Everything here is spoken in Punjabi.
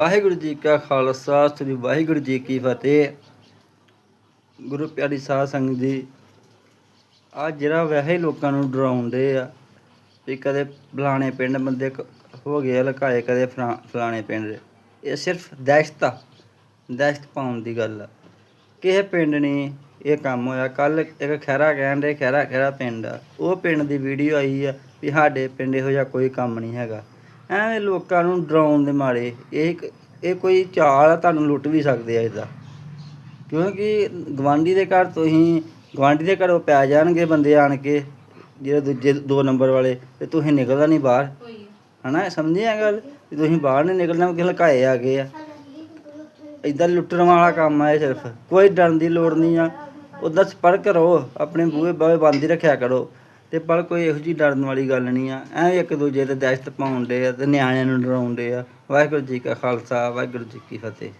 ਵਾਹਿਗੁਰੂ ਜੀ ਕਾ ਖਾਲਸਾ ਸ੍ਰੀ ਵਾਹਿਗੁਰੂ ਜੀ ਕੀ ਫਤਿਹ। ਗੁਰੂ ਪਿਆਰੀ ਸਾਧ ਸੰਗਤ ਜੀ, ਆ ਜਿਹੜਾ ਵੈਸੇ ਲੋਕਾਂ ਨੂੰ ਡਰਾਉਂਦੇ ਆ ਵੀ ਕਦੇ ਫਲਾਣੇ ਪਿੰਡ ਬੰਦੇ ਹੋ ਗਏ ਲੁਕਾਏ, ਕਦੇ ਫਲਾਣੇ ਪਿੰਡ, ਇਹ ਸਿਰਫ ਦਹਿਸ਼ਤ ਪਾਉਣ ਦੀ ਗੱਲ ਆ। ਕਿਸੇ ਪਿੰਡ ਨਹੀਂ ਇਹ ਕੰਮ ਹੋਇਆ। ਕੱਲ੍ਹ ਇੱਕ ਖਹਿਰਾ ਕਹਿਣ ਦੇ ਖਹਿਰਾ ਪਿੰਡ ਆ, ਉਹ ਪਿੰਡ ਦੀ ਵੀਡੀਓ ਆਈ ਆ ਵੀ ਸਾਡੇ ਪਿੰਡ ਇਹੋ ਜਿਹਾ ਕੋਈ ਕੰਮ ਨਹੀਂ ਹੈਗਾ। ਐਵੇਂ ਲੋਕਾਂ ਨੂੰ ਡਰਾਉਣ ਦੇ ਮਾਰੇ ਇਹ ਕੋਈ ਚਾਲ ਆ, ਤੁਹਾਨੂੰ ਲੁੱਟ ਵੀ ਸਕਦੇ ਆ ਇਹਦਾ। ਕਿਉਂਕਿ ਗਵਾਂਢੀ ਦੇ ਘਰ ਤੁਸੀਂ ਗਵਾਂਢੀ ਦੇ ਘਰੋਂ ਪੈ ਜਾਣਗੇ ਬੰਦੇ ਆਣ ਕੇ, ਜਿਹੜੇ ਦੂਜੇ 2 ਨੰਬਰ ਵਾਲੇ, ਅਤੇ ਤੁਸੀਂ ਨਿਕਲਦਾ ਨਹੀਂ ਬਾਹਰ, ਹੈ ਨਾ। ਸਮਝੇ ਆ ਗੱਲ ਵੀ ਤੁਸੀਂ ਬਾਹਰ ਨਹੀਂ ਨਿਕਲਣਾ, ਕਿਸੇ ਲੁਕਾਏ ਆ ਗਏ ਆ। ਇੱਦਾਂ ਲੁੱਟਣ ਵਾਲਾ ਕੰਮ ਆ ਇਹ। ਸਿਰਫ ਕੋਈ ਡਰਨ ਦੀ ਲੋੜ ਨਹੀਂ ਆ। ਉੱਦਾਂ ਸਪਰਕ ਰਹੋ, ਆਪਣੇ ਬੂਹੇ ਬਾਹੇ ਬੰਦ ਹੀ ਰੱਖਿਆ ਕਰੋ, ਅਤੇ ਪਰ ਕੋਈ ਇਹੋ ਜਿਹੀ ਡਰਨ ਵਾਲੀ ਗੱਲ ਨਹੀਂ ਆ। ਐਵੇਂ ਇੱਕ ਦੂਜੇ 'ਤੇ ਦਹਿਸ਼ਤ ਪਾਉਣ ਡੇ ਆ ਅਤੇ ਨਿਆਣਿਆਂ ਨੂੰ ਡਰਾਉਣ ਡੇ ਆ। ਵਾਹਿਗੁਰੂ ਜੀ ਕਾ ਖਾਲਸਾ, ਵਾਹਿਗੁਰੂ ਜੀ ਕੀ ਫਤਿਹ।